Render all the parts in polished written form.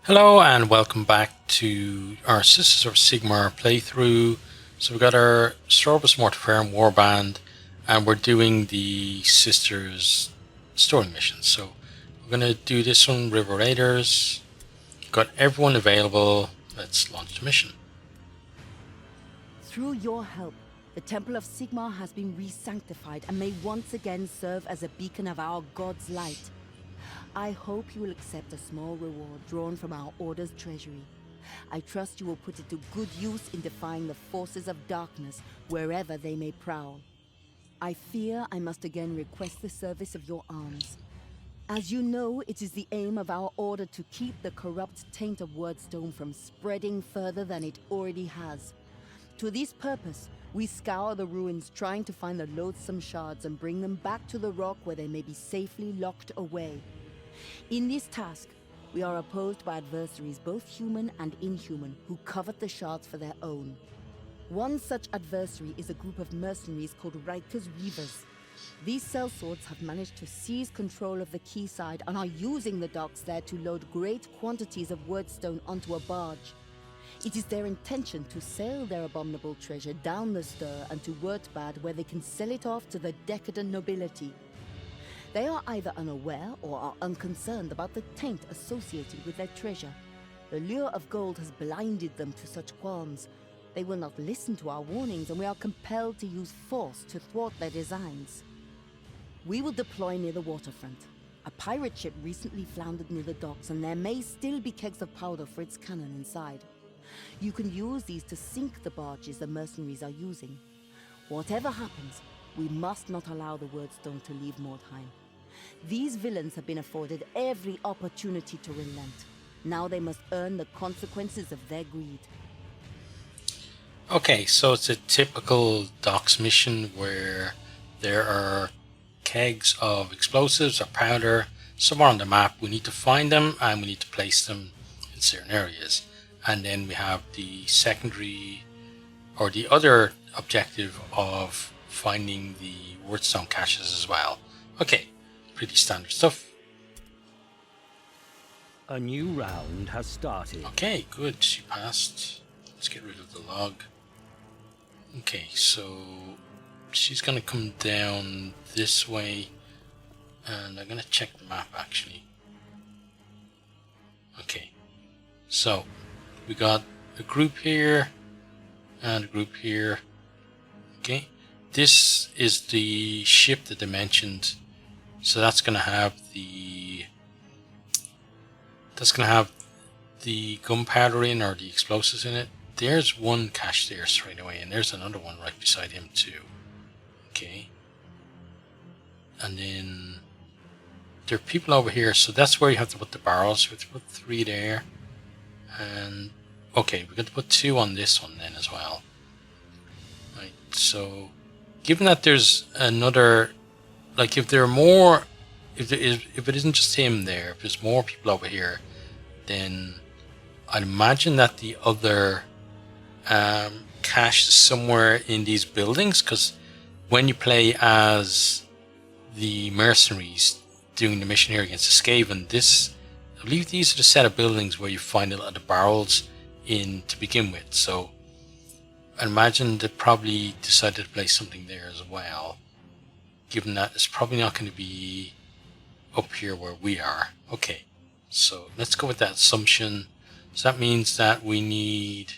Hello and welcome back to our Sisters of Sigmar playthrough. So we've got our Sororibus Mortiferum Warband and we're doing the Sisters story mission. So we're going to do this one, River Raiders. Got everyone available. Let's launch the mission. Through your help, the Temple of Sigmar has been re-sanctified and may once again serve as a beacon of our God's light. I hope you will accept a small reward drawn from our Order's treasury. I trust you will put it to good use in defying the forces of darkness wherever they may prowl. I fear I must again request the service of your arms. As you know, it is the aim of our Order to keep the corrupt taint of Wordstone from spreading further than it already has. To this purpose, we scour the ruins trying to find the loathsome shards and bring them back to the rock where they may be safely locked away. In this task, we are opposed by adversaries both human and inhuman who covet the shards for their own. One such adversary is a group of mercenaries called Riker's Reavers. These sellswords have managed to seize control of the quayside and are using the docks there to load great quantities of Wordstone onto a barge. It is their intention to sail their abominable treasure down the Stir and to Wurtbad where they can sell it off to the decadent nobility. They are either unaware or are unconcerned about the taint associated with their treasure. The lure of gold has blinded them to such qualms. They will not listen to our warnings, and we are compelled to use force to thwart their designs. We will deploy near the waterfront. A pirate ship recently floundered near the docks, and there may still be kegs of powder for its cannon inside. You can use these to sink the barges the mercenaries are using. Whatever happens, we must not allow the Wordstone to leave Mordheim. These villains have been afforded every opportunity to relent. Now they must earn the consequences of their greed. Okay, so it's a typical docks mission where there are kegs of explosives or powder somewhere on the map. We need to find them and we need to place them in certain areas. And then we have the secondary or the other objective of finding the Wordstone caches as well. Okay, pretty standard stuff. A new round has started. Okay, good. She passed. Let's get rid of the log. Okay, so she's going to come down this way. And I'm going to check the map actually. Okay, so we got a group here and a group here. Okay, this is the ship that they mentioned. So that's going to have the gunpowder in, or the explosives in it. There's one cache there straight away, and there's another one right beside him too. Okay, and then there are people over here, so that's where you have to put the barrels. We have to put 3 there, and okay, we're going to put 2 on this one then as well. Right, so given that there's another, like if there are more, if it isn't just him there, if there's more people over here, then I'd imagine that the other cache is somewhere in these buildings, because when you play as the mercenaries doing the mission here against the Skaven, I believe these are the set of buildings where you find a lot of the barrels in to begin with. So I imagine they probably decided to place something there as well, given that it's probably not going to be up here where we are. Okay, so let's go with that assumption. So that means that we need,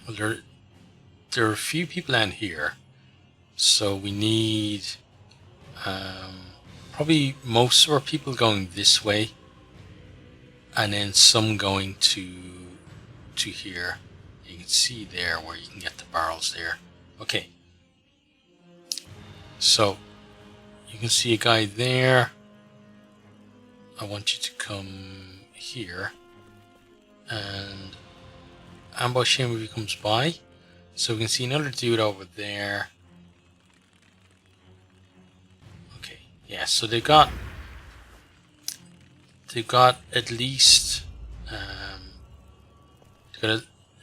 well, there are a few people in here, so we need probably most of our people going this way, and then some going to here. You can see there where you can get the barrels there. Okay, so you can see a guy there. I want you to come here and ambush him if he comes by. So we can see another dude over there. Okay, yeah, so they've got at least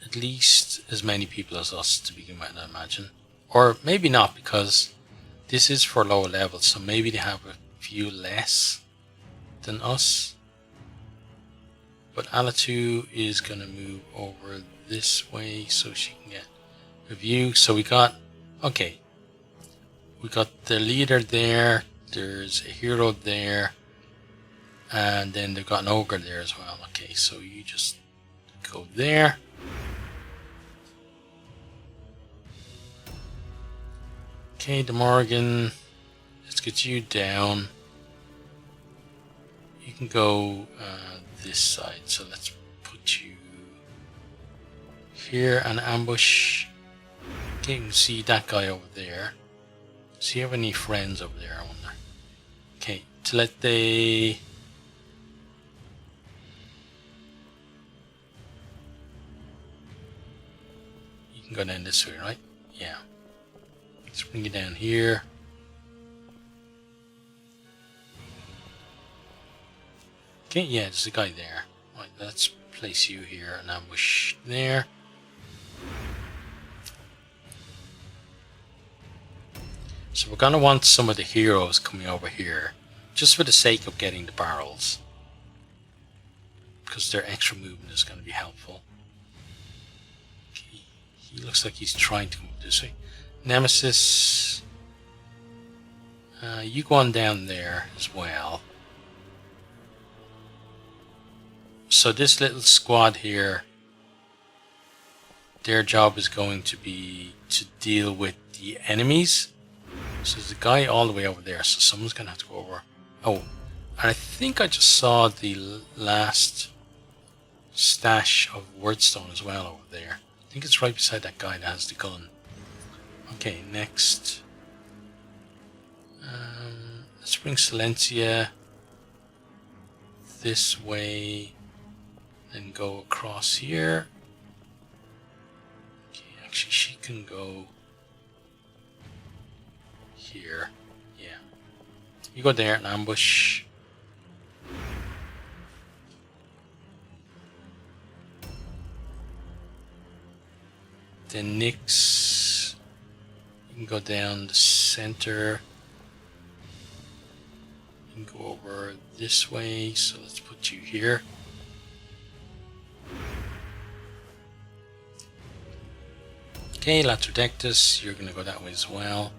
at least as many people as us to begin with, I imagine. Or maybe not, because this is for lower levels, so maybe they have a few less than us. But Alatu is going to move over this way so she can get a view. So we got, okay, we got the leader there, there's a hero there, and then they've got an ogre there as well. Okay, so you just go there. Okay, De Morgan, let's get you down. You can go this side, so let's put you here and ambush. Okay, you can see that guy over there. Do you have any friends over there, I wonder? Okay, to let the... You can go down this way, right? Yeah. Let's bring you down here. Okay, yeah, there's a guy there. Right, let's place you here and ambush there. So we're going to want some of the heroes coming over here, just for the sake of getting the barrels. Because their extra movement is going to be helpful. Okay, he looks like he's trying to come this way. Nemesis, you go on down there as well. So this little squad here, their job is going to be to deal with the enemies. So there's a guy all the way over there, so someone's going to have to go over. Oh, and I think I just saw the last stash of wordstone as well over there. I think it's right beside that guy that has the gun. Okay, next. Let's bring Silencia this way. Then go across here. Okay, actually she can go here. Yeah. You go there and ambush. Then Nyx, you can go down the center. You can go over this way, so let's put you here. Okay, Latrodectus, you're going to go that way as well.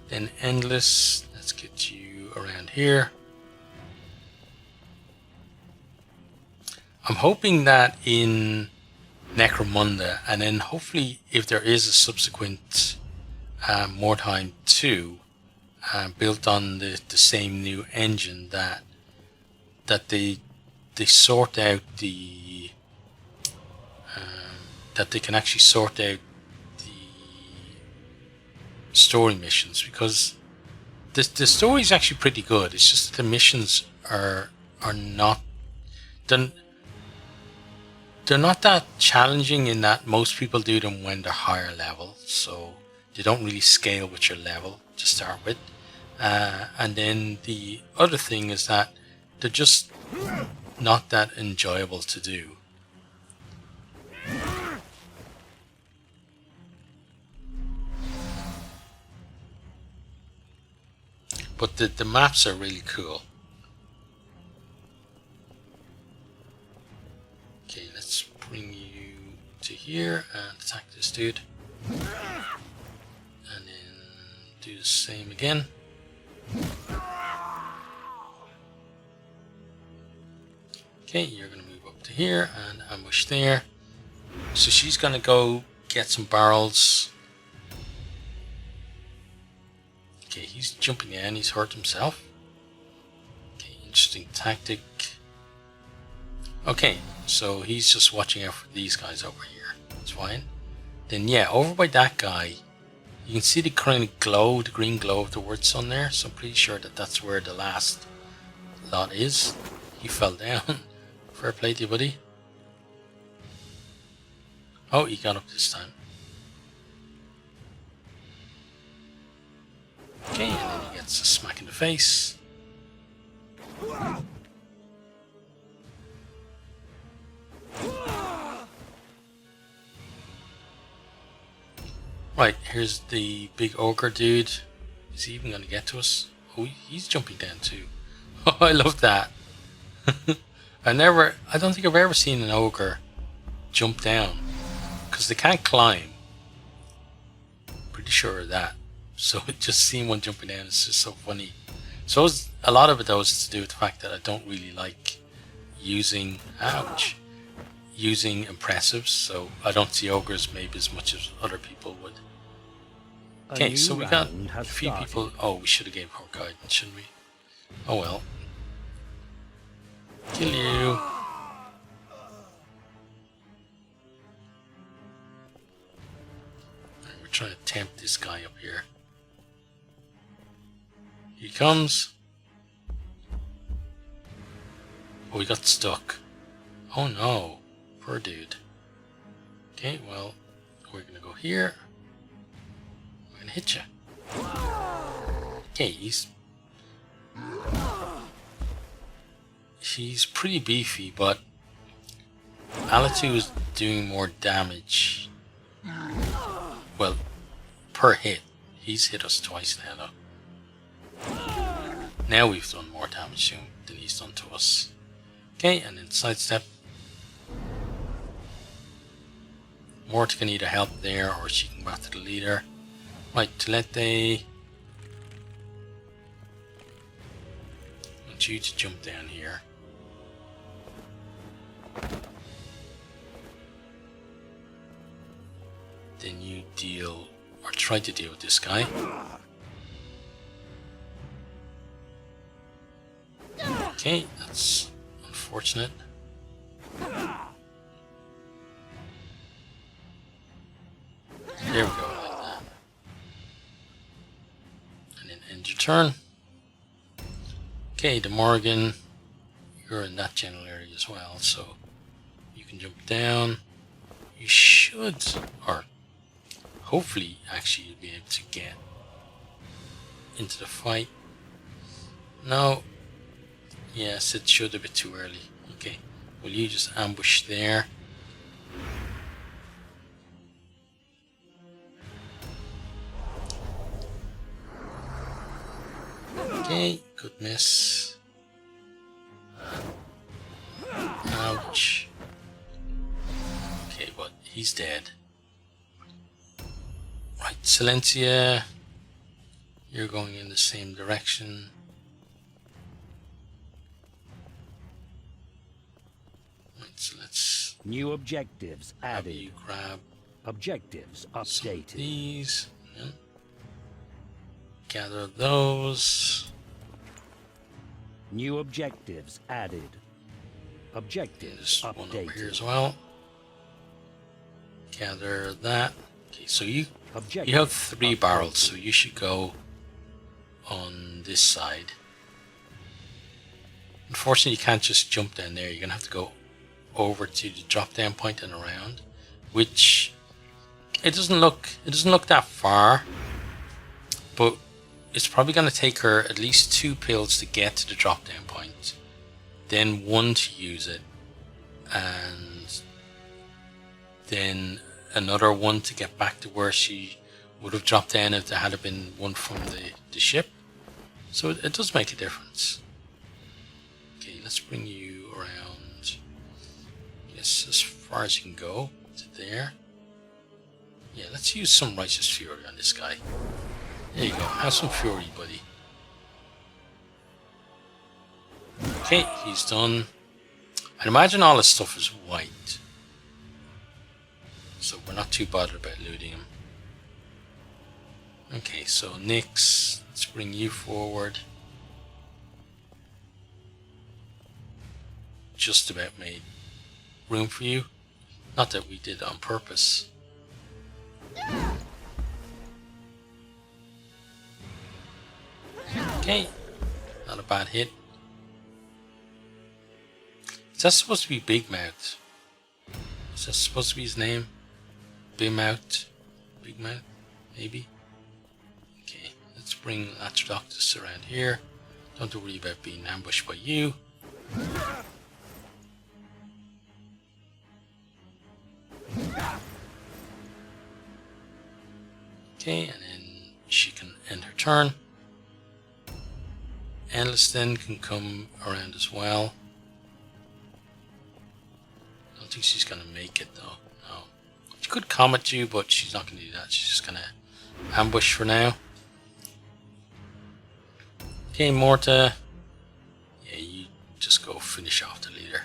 Then Endless, let's get you around here. I'm hoping that in Necromunda, and then hopefully if there is a subsequent Mordheim 2 built on the same new engine, that they sort out the that they can actually sort out story missions, because the story is actually pretty good. It's just that the missions are not done. They're not that challenging in that most people do them when they're higher level, so they don't really scale with your level to start with. And then the other thing is that they're just not that enjoyable to do. But the maps are really cool. Okay, let's bring you to here and attack this dude. And then do the same again. Okay, you're going to move up to here and ambush there. So she's going to go get some barrels. Okay, he's jumping in, he's hurt himself. Okay, interesting tactic. Okay, so he's just watching out for these guys over here. That's fine. Then yeah, over by that guy, you can see the kind of glow, the green glow of the word sun there. So I'm pretty sure that that's where the last lot is. He fell down. Fair play to you, buddy. Oh, he got up this time. Okay, and then he gets a smack in the face. Right, here's the big ogre dude. Is he even going to get to us? Oh, he's jumping down too. Oh, I love that. I don't think I've ever seen an ogre jump down. Because they can't climb. Pretty sure of that. So just seeing one jumping down is just so funny. So a lot of it though is to do with the fact that I don't really like using impressives, so I don't see ogres maybe as much as other people would. Okay, so we got a few people. Oh, we should have gave her guidance, shouldn't we? Oh well. Kill you. Right, we're trying to tempt this guy up here. Here he comes. Oh, we got stuck. Oh no. Poor dude. Okay, well, we're gonna go here. We're gonna hit you. Okay, he's pretty beefy, but Alatu is doing more damage. Well, per hit. He's hit us twice now, though. Now we've done more damage to him than he's done to us. Okay, and then sidestep. Mort can either help there or she can go after the leader. Right, Tilete. I want you to jump down here. Then you deal, or try to deal with this guy. Okay, that's unfortunate. There we go, like that. And then end your turn. Okay, the Morgan, you're in that general area as well, so you can jump down. You should, or hopefully, actually, you'll be able to get into the fight. No. Yes, it should a bit too early. Okay, well, you just ambush there. Okay, good miss. Ouch. Okay, but he's dead. Right, Silencia, you're going in the same direction. Right, so let's... New objectives added. You grab Objectives updated. These. Yeah. Gather those. New objectives added. Objectives There's one over here updated. as well. Gather that. Okay, so you have 3 Objective barrels, updated. so you should go on this side. Unfortunately, you can't just jump down there. You're gonna have to go over to the drop down point and around, which it doesn't look that far, but it's probably going to take her at least 2 pills to get to the drop down point, then 1 to use it, and then another 1 to get back to where she would have dropped down if there had been 1 from the ship. So it does make a difference. Okay, let's bring you around, yes, as far as you can go to there. Yeah, let's use some Righteous Fury on this guy. There you go, have some fury, buddy. Okay, he's done. I'd imagine all his stuff is white, so we're not too bothered about looting him. Okay, so Nyx, let's bring you forward. Just about made room for you. Not that we did it on purpose. Okay, not a bad hit. Is that supposed to be Big Mouth? Is that supposed to be his name? Big Mouth? Big Mouth? Maybe? Okay, let's bring Atrodoctus around here. Don't worry about being ambushed by you. Okay, and then she can end her turn. Endless then can come around as well. I don't think she's going to make it though. No. She could comet you, but she's not going to do that. She's just going to ambush for now. Okay, Morta. Yeah, you just go finish off the leader.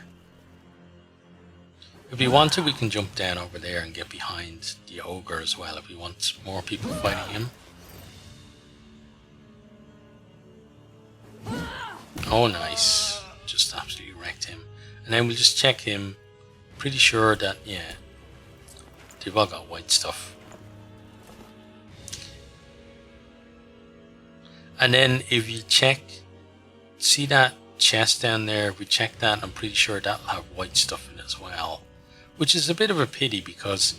If we want to, we can jump down over there and get behind the ogre as well if we want more people fighting him. Oh, nice. Just absolutely wrecked him. And then we'll just check him. Pretty sure that, yeah, they've all got white stuff. And then if you check, see that chest down there, if we check that, I'm pretty sure that'll have white stuff in it as well. Which is a bit of a pity because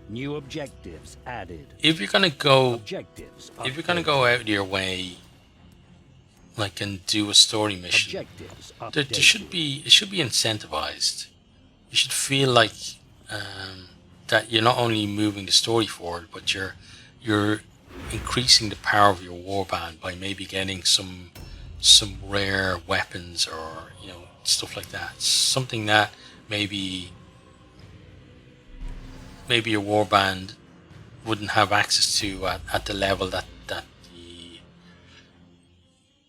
New objectives added. if you're gonna go If you're gonna go out of your way like and do a story mission, there should be, it should be incentivized. You should feel like that you're not only moving the story forward, but you're increasing the power of your warband by maybe getting some rare weapons or, you know, stuff like that. Something that maybe your warband wouldn't have access to at the level that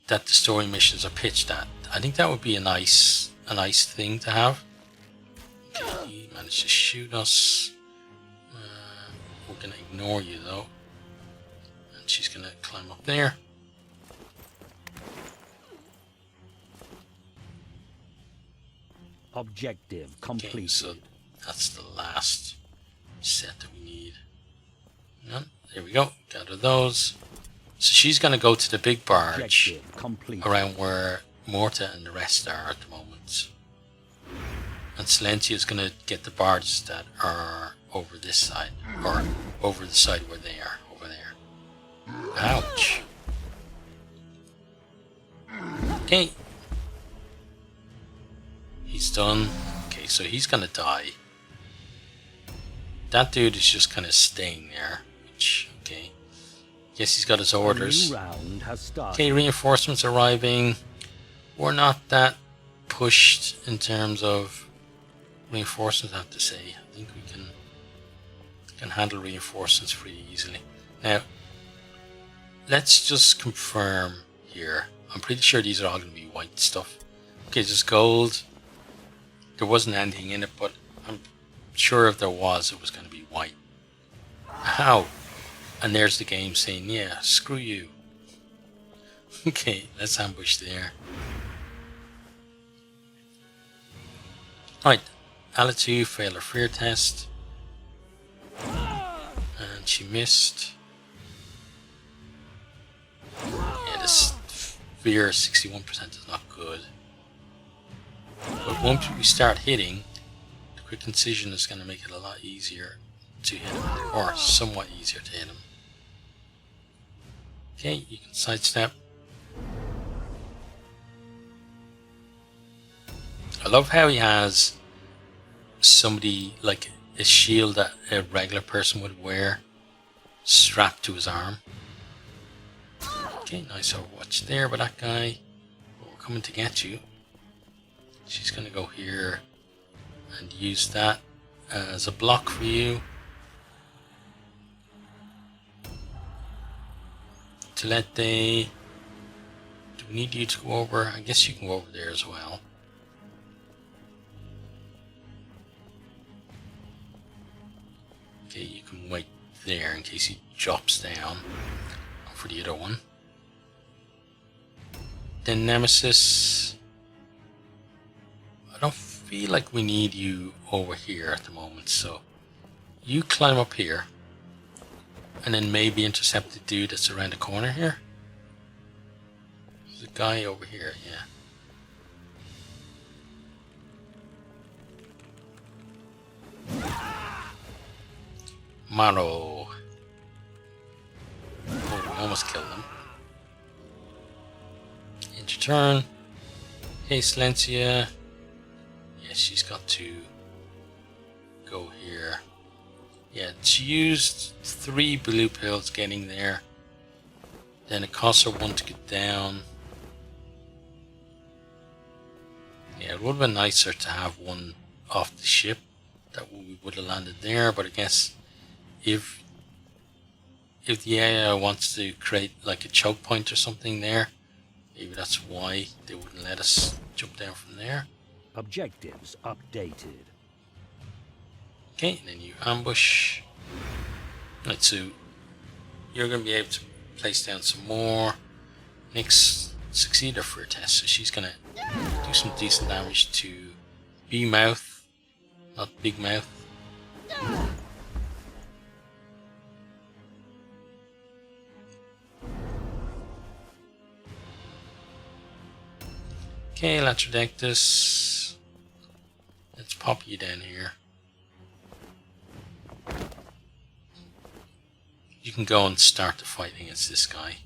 the story missions are pitched at. I think that would be a nice thing to have. Okay, he managed to shoot us. We're gonna ignore you though, and she's gonna climb up there. Objective completed. Okay, so that's the last set that we need. Yep, there we go. Gather those. So she's going to go to the big barge around where Morta and the rest are at the moment. And Silentia is going to get the barges that are over this side, or over the side where they are, over there. Ouch. Okay. He's done. Okay, so he's going to die. That dude is just kind of staying there, which, okay. Guess he's got his orders. Okay, reinforcements arriving. We're not that pushed in terms of reinforcements, I have to say. I think we can handle reinforcements pretty easily. Now, let's just confirm here. I'm pretty sure these are all going to be white stuff. Okay, just gold. There wasn't anything in it, but I'm sure if there was, it was going to be white. Ow! And there's the game saying, yeah, screw you. Okay, let's ambush there. Right, Alitu failed her fear test. And she missed. Yeah, this fear 61% is not good. But once we start hitting, the quick incision is going to make it a lot easier to hit him, or somewhat easier to hit him. Okay, you can sidestep. I love how he has somebody, like a shield that a regular person would wear, strapped to his arm. Okay, nice overwatch there by that guy. But we're coming to get you. She's going to go here and use that as a block for you. Tilete, do we need you to go over? I guess you can go over there as well. Okay, you can wait there in case he drops down for the other one. Then Nemesis, I don't feel like we need you over here at the moment, so you climb up here. And then maybe intercept the dude that's around the corner here. There's a guy over here, yeah. Maro. Oh, we almost killed him. End your turn. Hey, Silencia. Yeah, she's got to go here. Yeah, she used 3 blue pills getting there. Then it cost her 1 to get down. Yeah, it would have been nicer to have one off the ship that we would have landed there, but I guess if the AI wants to create like a choke point or something there, maybe that's why they wouldn't let us jump down from there. Objectives updated. Okay, and then you ambush. Right, so you're going to be able to place down some more. Nyx succeeded her fear test, so she's going to do some decent damage to B mouth, not big mouth. Okay, Latrodectus. Let's pop you down here. You can go and start the fight against this guy.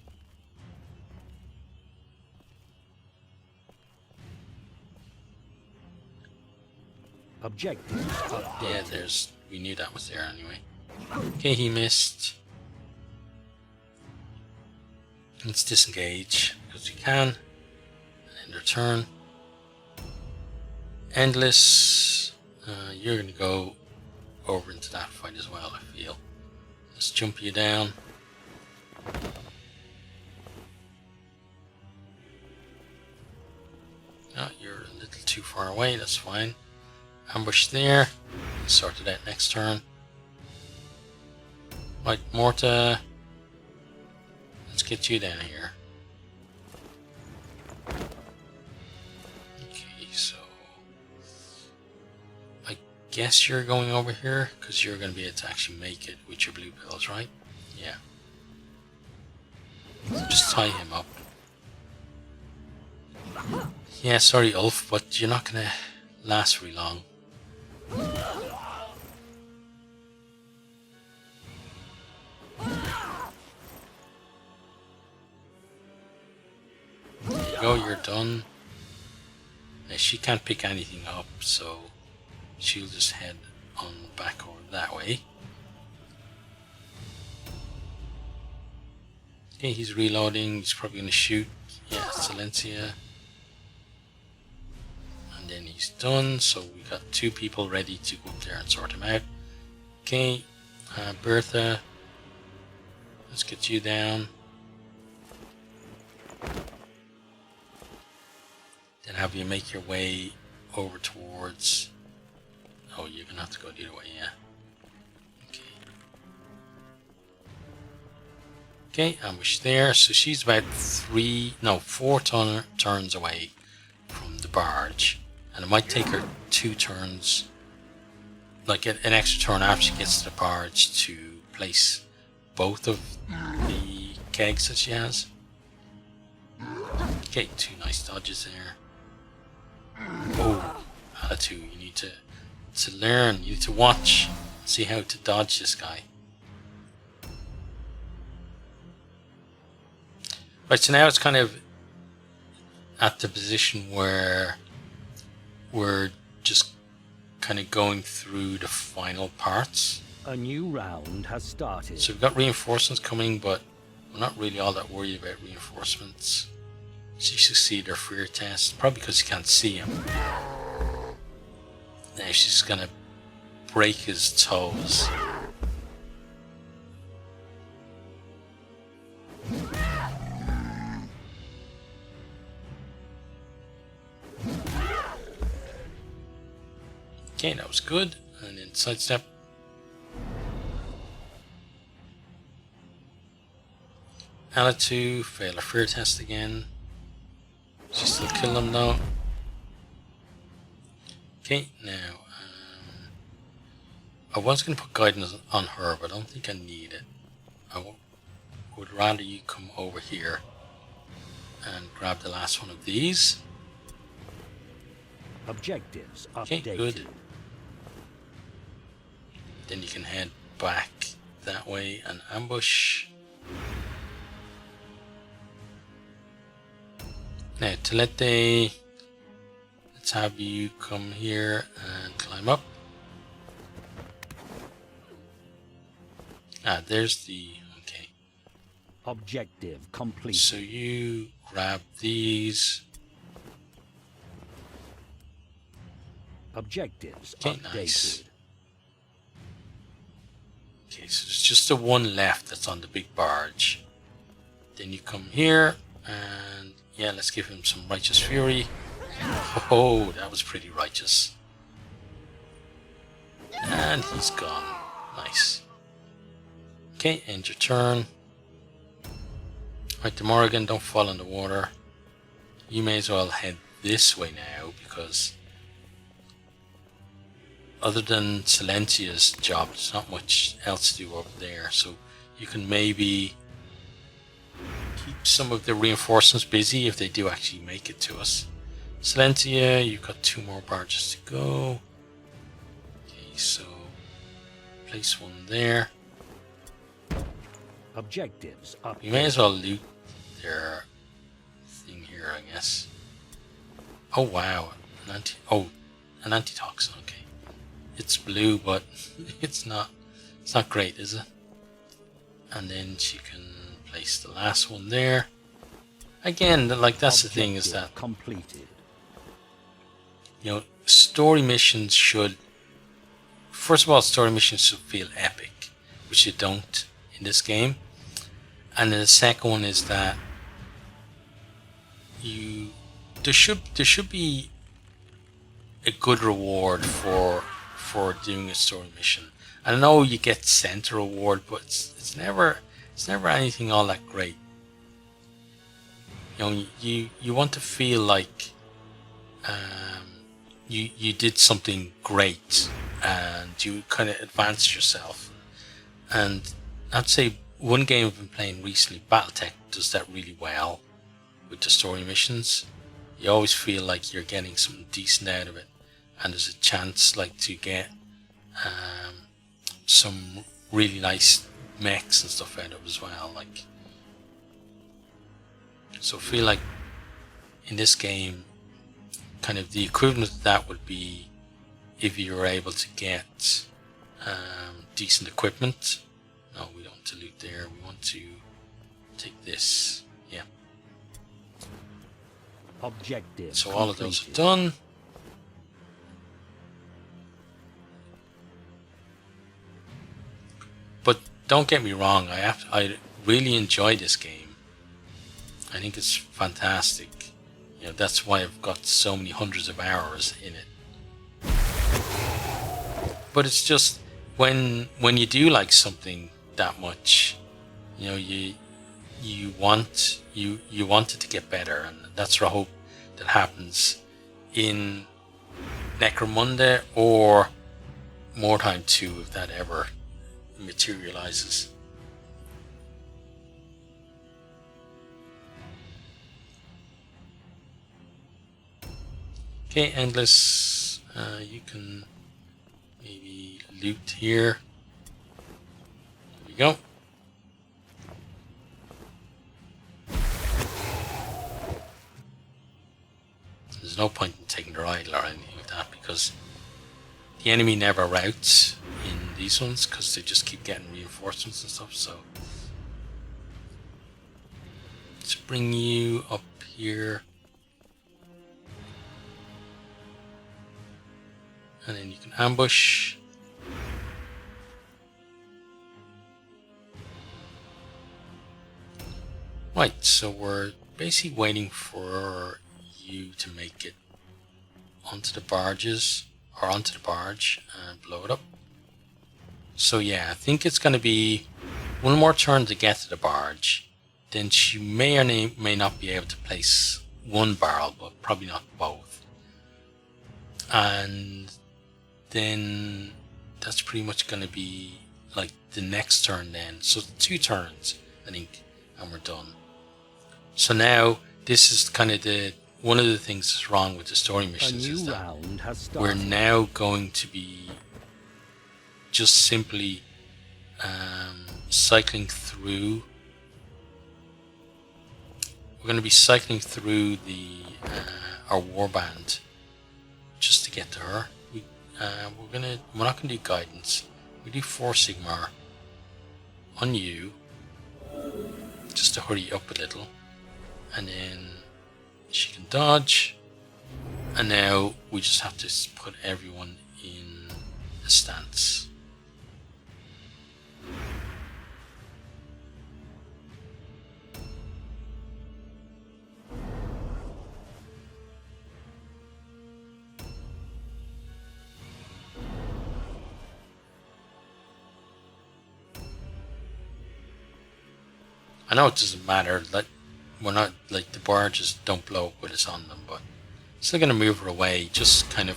Objectives updated. Yeah, we knew that was there anyway. Okay, he missed. Let's disengage because we can. And end our turn. Endless. You're going to go over into that fight as well, I feel. Let's jump you down. Oh, you're a little too far away, that's fine. Ambush there. Sort it out next turn. Right, Morta. Let's get you down here. Okay, so I guess you're going over here because you're going to be able to actually make it with your blue pills, right? Yeah. So just tie him up. Yeah, sorry, Ulf, but you're not going to last very long. There you go, you're done. Now, she can't pick anything up, so she'll just head on back over that way. Okay, he's reloading. He's probably going to shoot. Yeah, Silencia. And then he's done. So we got 2 people ready to go up there and sort him out. Okay, Bertha. Let's get you down. Then have you make your way over towards... Oh, you're going to have to go the other way, yeah. Okay, ambush there. So she's about 4 turns away from the barge. And it might take her 2 turns, like an extra turn after she gets to the barge to place both of the kegs that she has. Okay, 2 nice dodges there. Oh, attitude. You need to learn, you need to watch, see how to dodge this guy. Right, so now it's kind of at the position where we're just kind of going through the final parts. A new round has started. So we've got reinforcements coming, but we're not really all that worried about reinforcements. She succeeded her fear test, probably because you can't see him. Now she's going to break his toes. Okay, that was good. And then sidestep. Alitu, fail a fear test again. She still kill him though. Okay, now I was going to put guidance on her, but I don't think I need it. I would rather you come over here and grab the last one of these. Objectives Okay, updated. good. Then you can head back that way and ambush. Now, Telete, let's have you come here and climb up. There's the... Okay. Objective complete. So you grab these. Objectives Okay, updated. nice. Okay, so there's just the one left that's on the big barge. Then you come here, and yeah, let's give him some righteous fury. Oh, that was pretty righteous. And he's gone. Nice. Okay, end your turn. Right, the Morrigan, don't fall in the water. You may as well head this way now, because other than Silentia's job, there's not much else to do over there. So you can maybe keep some of the reinforcements busy if they do actually make it to us. Silentia, you've got 2 more barges to go. Okay, so place one there. Objectives updated. You may as well loot their thing here, I guess. Oh wow, an antitoxin. Okay, it's blue, but it's not great, is it? And then she can place the last one there. Again, like that's the thing, is that completed. You know, story missions should, first of all, story missions should feel epic, which they don't in this game. And then the second one is that there should be a good reward for doing a story mission. I know you get sent a reward, but it's never anything all that great. You know, you want to feel like you did something great and you kind of advanced yourself. And I'd say one game I've been playing recently, Battletech, does that really well with the story missions. You always feel like you're getting something decent out of it, and there's a chance like to get some really nice mechs and stuff out of it as well. Like, so I feel like in this game, kind of the equivalent of that would be if you were able to get decent equipment. No, we don't want to loot there. We want to take this. Yeah. Objective So all of those are completed. done. But don't get me wrong, I really enjoy this game. I think it's fantastic. You know, that's why I've got so many hundreds of hours in it. But it's just when you do like something that much, you know, you want it to get better, and that's what I hope that happens in Necromunda or Mordheim 2, if that ever materializes. Okay, Endless, you can maybe loot here. There we go. There's no point in taking the rifle or anything like that, because the enemy never routes in these ones, because they just keep getting reinforcements and stuff. So let's bring you up here. And then you can ambush. Right, so we're basically waiting for you to make it onto the barges, or onto the barge and blow it up. So yeah, I think it's going to be one more turn to get to the barge. Then she may or may not be able to place one barrel, but probably not both. And then that's pretty much going to be like the next turn then. So 2 turns, I think, and we're done. So now this is kind of one of the things that's wrong with the story missions, is that round has started. we're now going to be just simply cycling through. We're going to be cycling through our warband just to get to her. We're not going to do guidance. We do 4 Sigmar, on you, just to hurry up a little, and then she can dodge, and now we just have to put everyone in a stance. I know it doesn't matter, like we're not, like, the barges don't blow up with us on them, but still gonna move her away, just kind of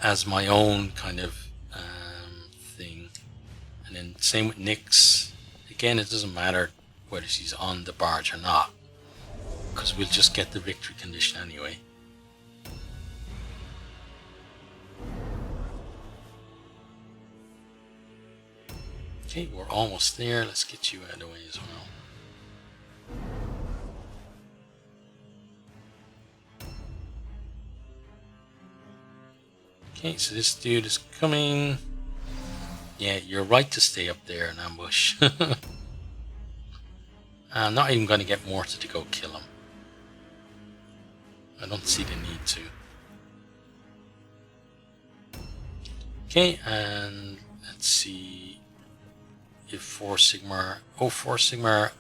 as my own kind of thing. And then same with Nyx. Again, it doesn't matter whether she's on the barge or not, because we'll just get the victory condition anyway. Okay, we're almost there. Let's get you out of the way as well. Okay, so this dude is coming. Yeah, you're right to stay up there in ambush. I'm not even going to get Morta to go kill him. I don't see the need to. Okay, and let's see if 4 Sigmar... Oh, 4 Sigmar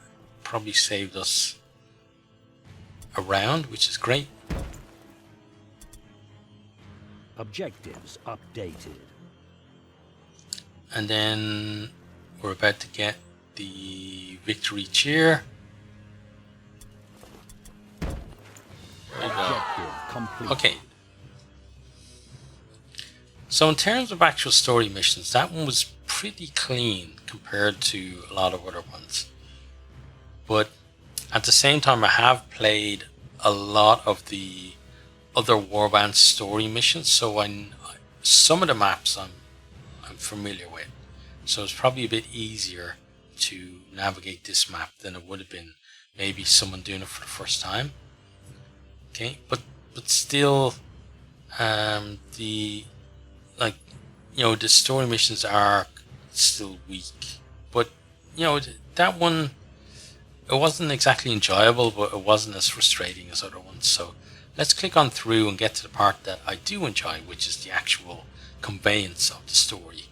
probably saved us a round, which is great. Objectives updated. And then we're about to get the victory cheer. There you go. Objective complete. Okay. So in terms of actual story missions, that one was pretty clean compared to a lot of other ones. But at the same time, I have played a lot of the other Warband story missions, so some of the maps I'm familiar with. So it's probably a bit easier to navigate this map than it would have been maybe someone doing it for the first time. Okay, but still, the story missions are still weak. But that one, it wasn't exactly enjoyable, but it wasn't as frustrating as other ones. So let's click on through and get to the part that I do enjoy, which is the actual conveyance of the story.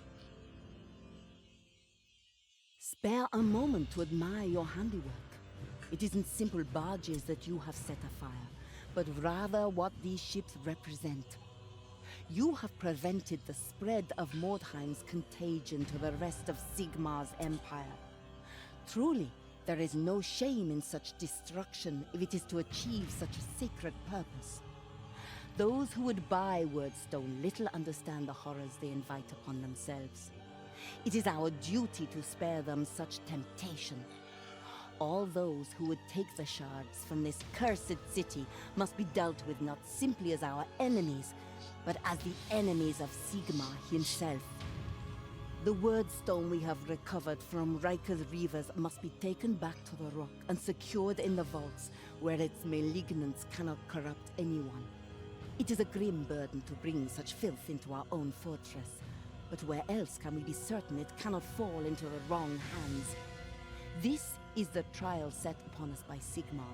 Spare a moment to admire your handiwork. It isn't simple barges that you have set afire, but rather what these ships represent. You have prevented the spread of Mordheim's contagion to the rest of Sigmar's empire. Truly, there is no shame in such destruction if it is to achieve such a sacred purpose. Those who would buy Wordstone little understand the horrors they invite upon themselves. It is our duty to spare them such temptation. All those who would take the shards from this cursed city must be dealt with not simply as our enemies, but as the enemies of Sigmar himself. The Wordstone we have recovered from Riker's Reavers must be taken back to the rock and secured in the vaults, where its malignance cannot corrupt anyone. It is a grim burden to bring such filth into our own fortress, but where else can we be certain it cannot fall into the wrong hands? This is the trial set upon us by Sigmar.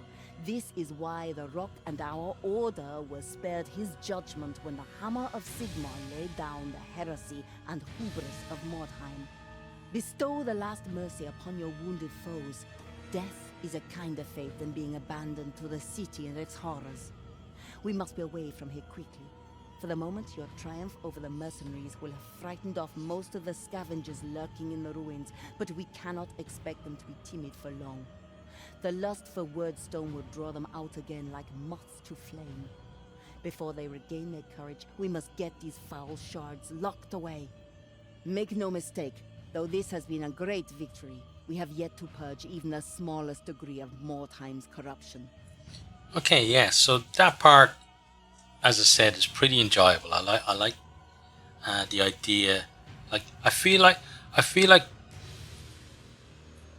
This is why the Rock and our Order were spared his judgment when the Hammer of Sigmar laid down the heresy and hubris of Mordheim. Bestow the last mercy upon your wounded foes. Death is a kinder fate than being abandoned to the city and its horrors. We must be away from here quickly. For the moment, your triumph over the mercenaries will have frightened off most of the scavengers lurking in the ruins, but we cannot expect them to be timid for long. The lust for Wordstone will draw them out again like moths to flame. Before they regain their courage, we must get these foul shards locked away. Make no mistake, though this has been a great victory, we have yet to purge even the smallest degree of Mordheim's corruption. Okay, yeah, so that part, as I said, is pretty enjoyable. I like the idea. Like I feel like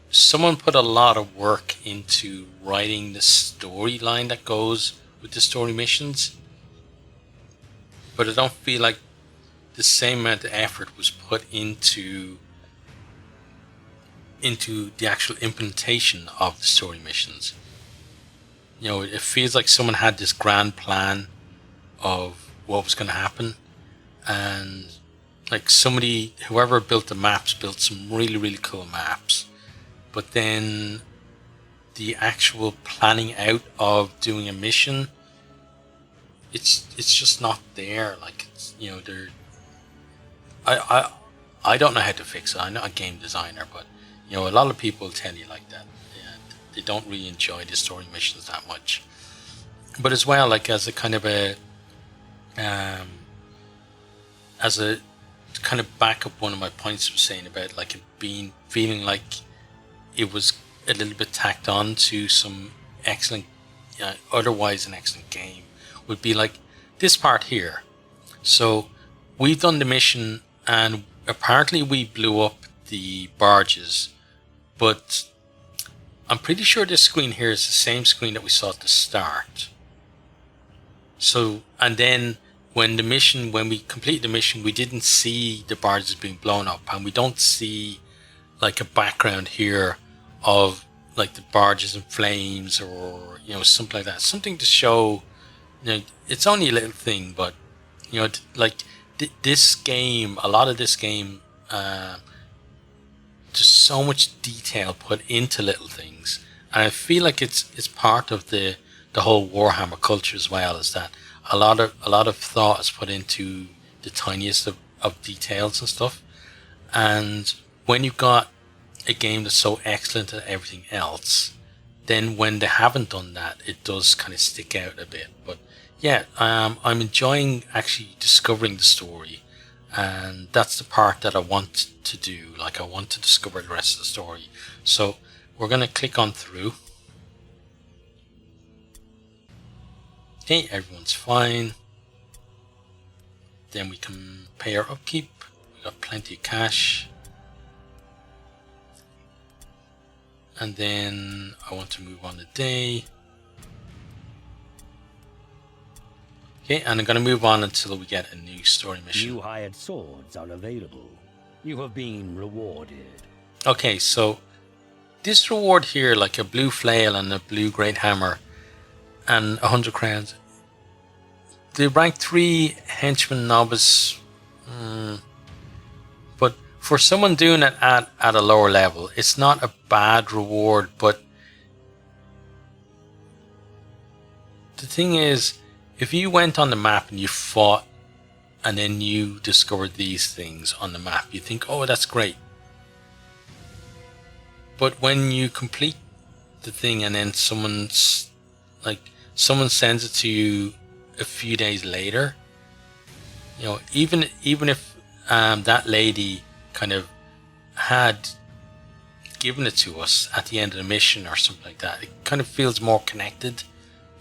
someone put a lot of work into writing the storyline that goes with the story missions, but I don't feel like the same amount of effort was put into into the actual implementation of the story missions. You know, it feels like someone had this grand plan of what was going to happen, and like somebody, whoever built the maps, built some really, really cool maps, but then the actual planning out of doing a mission, it's just not there. Like, it's, you know, they're I don't know how to fix it. I'm not a game designer, but you know, a lot of people tell you like that. Yeah, they don't really enjoy the story missions that much. But as well, like as a kind of a as a kind of back up one of my points I was saying about like it being feeling like it was a little bit tacked on to some excellent, otherwise an excellent game, would be like this part here. So we've done the mission and apparently we blew up the barges, but I'm pretty sure this screen here is the same screen that we saw at the start. So, and then when we complete the mission, we didn't see the barges being blown up, and we don't see like a background here of like the barges in flames or, you know, something like that. Something to show, you know, it's only a little thing, but, you know, like this game, a lot of this game, just so much detail put into little things. And I feel like it's part of the whole Warhammer culture as well, is that a lot of thought is put into the tiniest of details and stuff. And when you've got a game that's so excellent at everything else, then when they haven't done that, it does kind of stick out a bit. But yeah, I'm enjoying actually discovering the story, and that's the part that I want to do. Like, I want to discover the rest of the story. So we're going to click on through. Okay, everyone's fine. Then we can pay our upkeep. We got plenty of cash. And then I want to move on the day. Okay, and I'm going to move on until we get a new story mission. New hired swords are available. You have been rewarded. Okay, so this reward here, like a blue flail and a blue great hammer and 100 crowns. The rank 3 henchman novice, but for someone doing it at a lower level, it's not a bad reward. But the thing is, if you went on the map and you fought and then you discovered these things on the map, you think, oh, that's great. But when you complete the thing and then someone sends it to you a few days later, you know, even if that lady kind of had given it to us at the end of the mission or something like that, it kind of feels more connected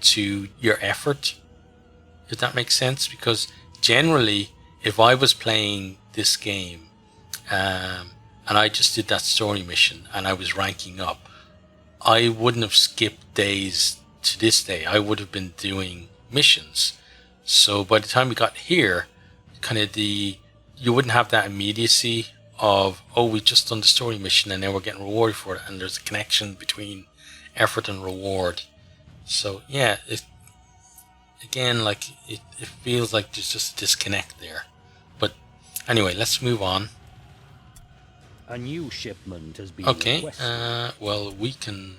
to your effort, if that makes sense. Because generally, if I was playing this game and I just did that story mission and I was ranking up, I wouldn't have skipped days to this day. I would have been doing missions. So by the time we got here, kind of you wouldn't have that immediacy of, oh, we just done the story mission and now we're getting rewarded for it, and there's a connection between effort and reward. So yeah, it feels like there's just a disconnect there. But anyway, let's move on. A new shipment has been requested. Well, we can,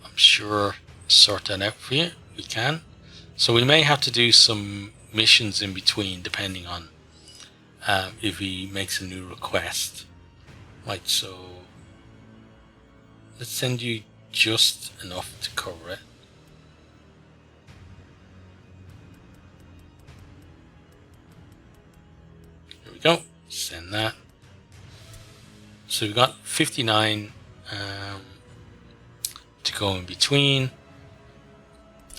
I'm sure, sort that out for you. We can. So we may have to do some missions in between, depending on if he makes a new request. Right, so let's send you just enough to cover it. There we go. Send that. So we've got 59 to go in between.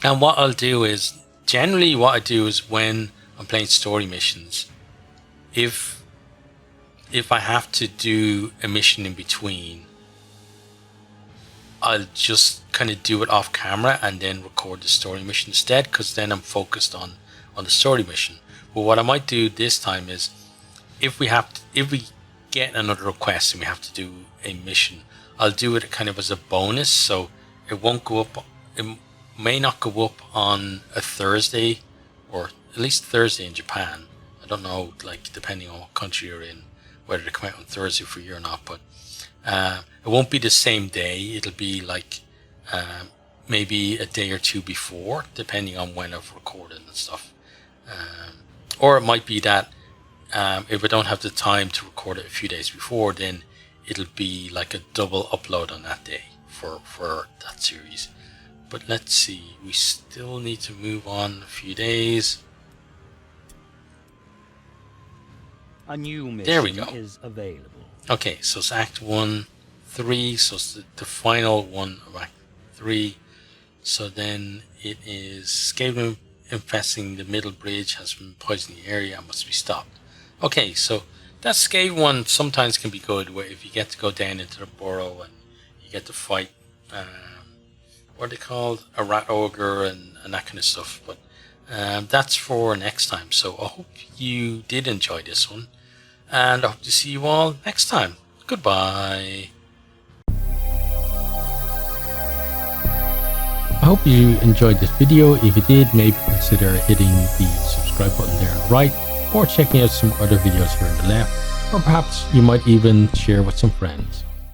And what I'll do is, generally what I do is when I'm playing story missions, if I have to do a mission in between, I'll just kind of do it off camera and then record the story mission instead, because then I'm focused on the story mission. But what I might do this time is, if we get another request and we have to do a mission, I'll do it kind of as a bonus, so it won't go up. It may not go up on a Thursday, or at least Thursday in Japan. I don't know, like depending on what country you're in, whether they come out on Thursday for you or not. But it won't be the same day. It'll be like maybe a day or two before, depending on when I've recorded and stuff. Or it might be that if I don't have the time to record it a few days before, then it'll be like a double upload on that day for that series. But let's see, we still need to move on a few days. A new mission There we go. is available. Okay, so it's Act 1, 3, so it's the final one of Act 3. So then it is Skaven infesting the middle bridge has been poisoning the area and must be stopped. Okay, so that Skaven one sometimes can be good, where if you get to go down into the burrow and you get to fight, what are they called? A rat ogre and that kind of stuff. But that's for next time. So I hope you did enjoy this one, and I hope to see you all next time. Goodbye. I hope you enjoyed this video. If you did, maybe consider hitting the subscribe button there on the right, or checking out some other videos here on the left, or perhaps you might even share with some friends.